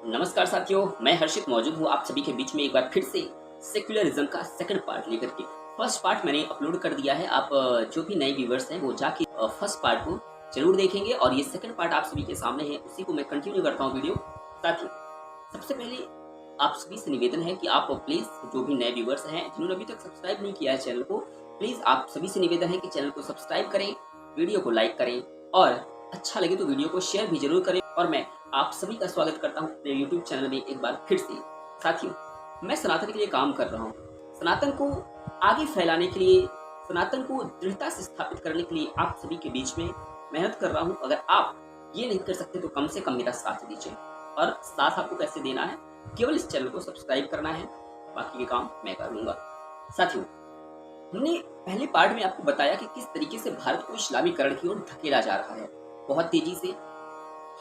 नमस्कार साथियों, मैं हर्षित मौजूद हूँ आप सभी के बीच में एक बार फिर से सेक्युलरिज्म का सेकंड पार्ट लेकर के। फर्स्ट पार्ट मैंने अपलोड कर दिया है। आप जो भी नए व्यूवर्स हैं वो जाके फर्स्ट पार्ट को जरूर देखेंगे और ये सेकंड पार्ट आप सभी के सामने है, उसी को मैं कंटिन्यू करता हूँ वीडियो। साथियों, सबसे पहले आप सभी से निवेदन है कि आप प्लीज जो भी नए व्यूवर्स हैं जिन्होंने अभी तक सब्सक्राइब नहीं किया है चैनल को, प्लीज आप सभी से निवेदन है कि चैनल को सब्सक्राइब करें, वीडियो को लाइक करें और अच्छा लगे तो वीडियो को शेयर भी जरूर करें। और मैं आप सभी का स्वागत करता हूं अपने YouTube चैनल में एक बार फिर से। साथियों, मैं सनातन के लिए काम कर रहा हूं। सनातन को आगे फैलाने के लिए, सनातन को दृढ़ता से स्थापित करने के लिए आप सभी के बीच में मेहनत कर रहा हूं। अगर आप ये नहीं कर सकते तो कम से कम मेरा साथ दीजिए। और साथ आपको कैसे देना है, केवल इस चैनल को सब्सक्राइब करना है, बाकी के काम मैं कर लूंगा। साथियों, हमने पहले पार्ट में आपको बताया कि किस तरीके से भारत को इस्लामीकरण की ओर धकेला जा रहा है। बहुत तेजी से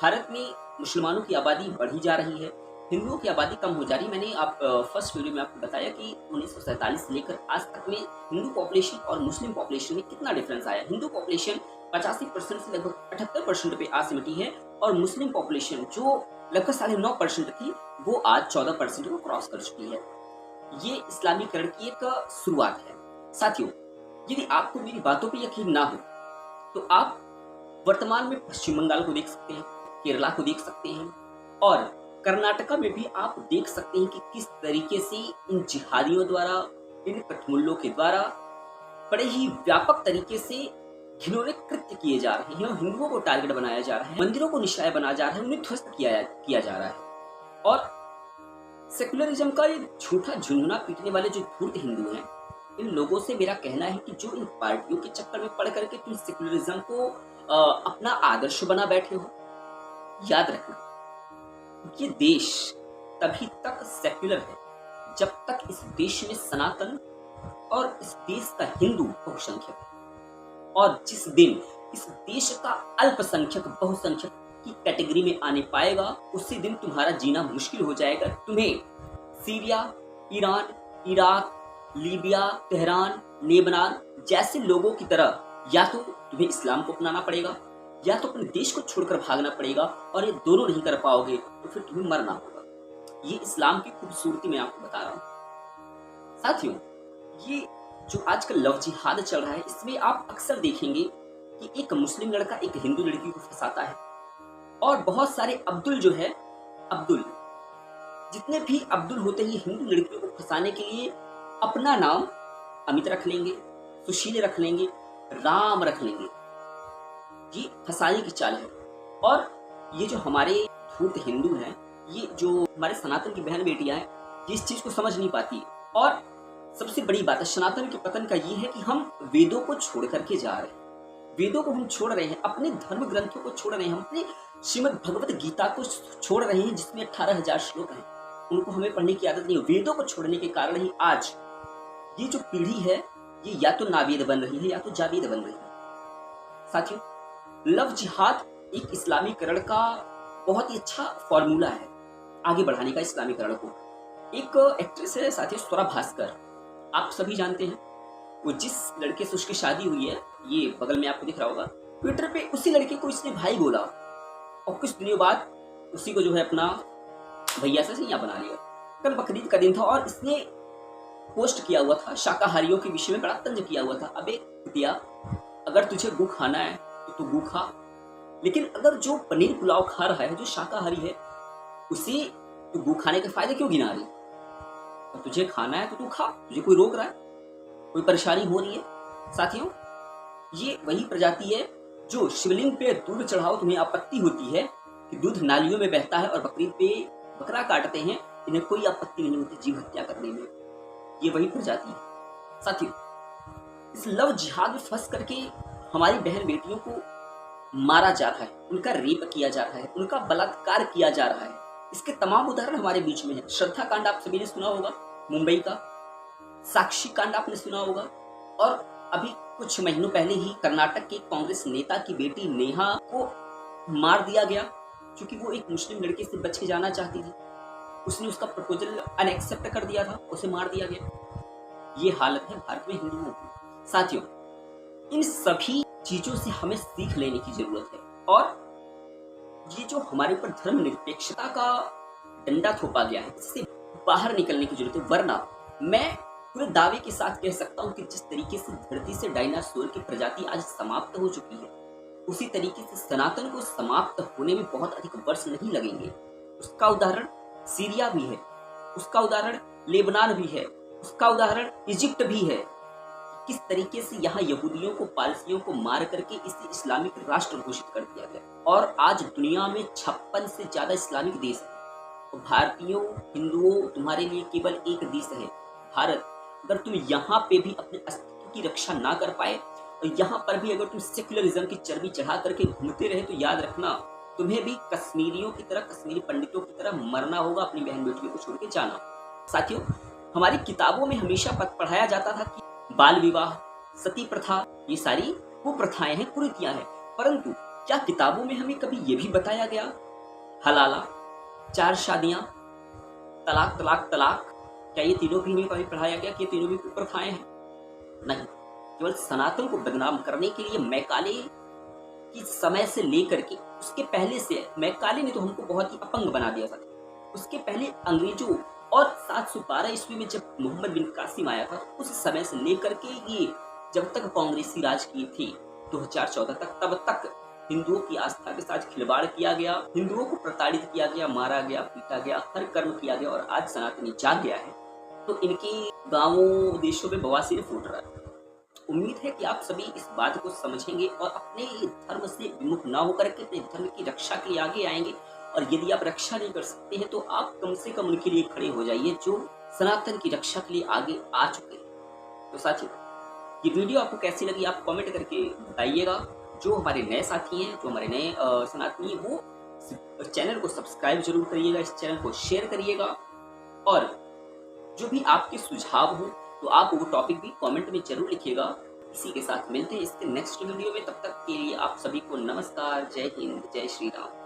भारत में मुसलमानों की आबादी बढ़ी जा रही है, हिंदुओं की आबादी कम हो जा रही है। मैंने फर्स्ट वीडियो में आपको बताया कि 1947 से लेकर आज तक में हिंदू पॉपुलेशन और मुस्लिम पॉपुलेशन में कितना डिफरेंस आया। हिंदू पॉपुलेशन 85% से लगभग 78% पे आ सिमटी है और मुस्लिम पॉपुलेशन जो लगभग 9.5% थी वो आज 14% को क्रॉस कर चुकी है। ये इस्लामीकरण की एक शुरुआत है। साथियों, यदि आपको मेरी बातों पर यकीन ना हो तो आप वर्तमान में पश्चिम बंगाल को देख सकते हैं, केरला को देख सकते हैं और कर्नाटका में भी आप देख सकते हैं कि किस तरीके से इन जिहादियों द्वारा, इन कठमुल्लों के द्वारा बड़े ही व्यापक तरीके से घिनौने कृत्य किए जा रहे हैं और हिंदुओं को टारगेट बनाया जा रहा है, मंदिरों को निशाना बनाया जा रहा है, उन्हें ध्वस्त किया जा रहा है। और सेकुलरिज्म का ये झूठा झुनझुना पीटने वाले जो धूर्त हिंदू हैं, इन लोगों से मेरा कहना है कि जो इन पार्टियों के चक्कर में पड़ करके तुम सेकुलरिज्म को अपना आदर्श बना बैठे हो, याद रखना ये देश तभी तक सेक्युलर है जब तक इस देश में सनातन और इस देश का हिंदू बहुसंख्यक है। और जिस दिन इस देश का अल्पसंख्यक बहुसंख्यक की कैटेगरी में आने पाएगा, उसी दिन तुम्हारा जीना मुश्किल हो जाएगा। तुम्हें Syria, Iran, Iraq, Libya, Tehran, Lebanon जैसे लोगों की तरह या तो तुम्हें इस्लाम को अपनाना पड़ेगा या तो अपने देश को छोड़कर भागना पड़ेगा, और ये दोनों नहीं कर पाओगे तो फिर तुम्हें मरना होगा। ये इस्लाम की खूबसूरती मैं आपको बता रहा हूँ। साथियों, ये जो आजकल लव जिहाद चल रहा है, इसमें आप अक्सर देखेंगे कि एक मुस्लिम लड़का एक हिंदू लड़की को फंसाता है और बहुत सारे अब्दुल जो है, अब्दुल जितने भी अब्दुल होते हैं हिंदू लड़कियों को फंसाने के लिए अपना नाम अमित रख लेंगे, सुशील रख लेंगे, राम रख लेंगे। ये फंसाने की चाल है। और ये जो हमारे धूर्त हिंदू हैं, ये जो हमारे सनातन की बहन बेटियां हैं, ये इस चीज को समझ नहीं पाती। और सबसे बड़ी बात है सनातन के पतन का ये है कि हम वेदों को छोड़ करके जा रहे हैं। वेदों को हम छोड़ रहे हैं, अपने धर्म ग्रंथों को छोड़ रहे हैं, हम अपने श्रीमद् भगवत गीता को छोड़ रहे हैं जिसमें 18,000 श्लोक हैं। उनको हमें पढ़ने की आदत नहीं है। वेदों को छोड़ने के कारण ही आज ये जो पीढ़ी है ये या तो नावेद बन रही है या तो जावेद बन रही है। साथियों, लव जिहाद एक इस्लामीकरण का बहुत ही अच्छा फॉर्मूला है आगे बढ़ाने का इस्लामीकरण को। एक एक्ट्रेस है साथियों, स्वरा भास्कर, आप सभी जानते हैं। वो जिस लड़के से उसकी शादी हुई है, ये बगल में आपको दिख रहा होगा, ट्विटर पे उसी लड़के को इसने भाई बोला और कुछ दिनों बाद उसी को जो है अपना भैया से सैया बना लिया। कल बकरीद का दिन था और इसने पोस्ट किया हुआ था, शाकाहारियों के विषय में बड़ा तंज किया हुआ था। अबे कुतिया, अगर तुझे गू खाना है तो तू गू खा, लेकिन अगर जो पनीर पुलाव खा रहा है, जो शाकाहारी है, उसे तू गू खाने के फायदे क्यों गिना रही? तो तुझे खाना है तो तू खा, तुझे कोई रोक रहा है? कोई परेशानी हो रही है? साथियों, ये वही प्रजाति है जो शिवलिंग पे दूध चढ़ाओ तुम्हें आपत्ति होती है कि दूध नालियों में बहता है, और बकरीद पे बकरा काटते हैं, इन्हें कोई आपत्ति नहीं होती जीव हत्या करने में। ये वही प्रजाति है। साथियों, इस लव जिहाद में फंस करके हमारी बहन बेटियों को मारा जा रहा है, उनका रेप किया जा रहा है, उनका बलात्कार किया जा रहा है। इसके तमाम उदाहरण हमारे बीच में है। श्रद्धा कांड आप सभी ने सुना होगा, मुंबई का। साक्षी कांड आपने सुना होगा। और अभी कुछ महीनों पहले ही कर्नाटक के कांग्रेस नेता की बेटी नेहा को मार दिया गया क्योंकि वो एक मुस्लिम लड़के से बच के जाना चाहती थी। उसने उसका प्रपोजल अनएक्सेप्ट कर दिया था, उसे मार दिया गया। ये हालत है भारत में हिंदुओं की। साथियों, इन सभी चीजों से हमें सीख लेने की जरूरत है। और ये जो हमारे ऊपर धर्म निरपेक्षता का डंडा थोपा गया है, इससे बाहर निकलने की जरूरत है। वरना मैं पूरे दावे के साथ कह सकता हूँ कि जिस तरीके से धरती से डायनासोर की प्रजाति आज समाप्त हो चुकी है, उसी तरीके से सनातन को समाप्त होने में बहुत अधिक वर्ष नहीं लगेंगे। उसका उदाहरण सीरिया भी है, उसका उदाहरण लेबनान भी है, उसका उदाहरण इजिप्ट भी है। किस तरीके से यहाँ यहूदियों को, पारसियों को मार करके इसे इस्लामिक राष्ट्र घोषित कर दिया गया और आज दुनिया में 56 से ज्यादा इस्लामिक देश है। तो भारतीयों, हिंदुओं, तुम्हारे लिए केवल एक देश है भारत। अगर तुम यहाँ पे भी अपने अस्तित्व की रक्षा ना कर पाए और यहाँ पर भी अगर तुम सेक्युलरिज्म की चर्बी चढ़ा करके घूमते रहे तो याद रखना, तुम्हें भी कश्मीरियों की तरह, कश्मीरी पंडितों की तरह मरना होगा, अपनी बहन बेटियों को छोड़ के जाना। साथियों, हमारी किताबों में हमेशा पढ़ाया जाता था कि बाल विवाह, सती प्रथा, ये सारी कुप्रथाएं हैं, कुरीतियां हैं, परंतु क्या किताबों में हमें कभी ये भी बताया गया हलाला, 4 शादियां, तलाक तलाक तलाक, क्या ये तीनों भी नहीं कभी पढ़ाया गया कि ये तीनों भी कुप्रथाएं हैं? नहीं, केवल सनातन को बदनाम करने के लिए मैकाले की समय से लेकर के उसके पहले से, मैकाले ने तो हमको बहुत ही अपंग बना दिया था। उसके पहले अंग्रेजों और 712 ईस्वी में जब मोहम्मद बिन कासिम आया था, उस समय से लेकर के ये जब तक कांग्रेसी राज की थी 2014 तक, तब तक हिंदुओं की आस्था के साथ खिलवाड़ किया गया, हिंदुओं को प्रताड़ित किया गया, मारा गया, पीटा गया, हर कर्म किया गया और आज सनातनी जाग गया है तो इनके गांवों देशों में बवासीर फूट रहा है। उम्मीद है कि आप सभी इस बात को समझेंगे और अपने धर्म से विमुख ना होकर के अपने धर्म की रक्षा के लिए आगे आएंगे। और यदि आप रक्षा नहीं कर सकते हैं तो आप कम से कम उनके लिए खड़े हो जाइए जो सनातन की रक्षा के लिए आगे आ चुके हैं। तो साथियों, ये वीडियो आपको कैसी लगी आप कमेंट करके बताइएगा। जो हमारे नए साथी हैं, जो हमारे नए सनातनी हैं, वो चैनल को सब्सक्राइब जरूर करिएगा, इस चैनल को शेयर करिएगा और जो भी आपके सुझाव हो तो आप वो टॉपिक भी कमेंट में जरूर लिखिएगा। इसी के साथ मिलते हैं इसके नेक्स्ट वीडियो में। तब तक के लिए आप सभी को नमस्कार, जय हिंद, जय श्री राम।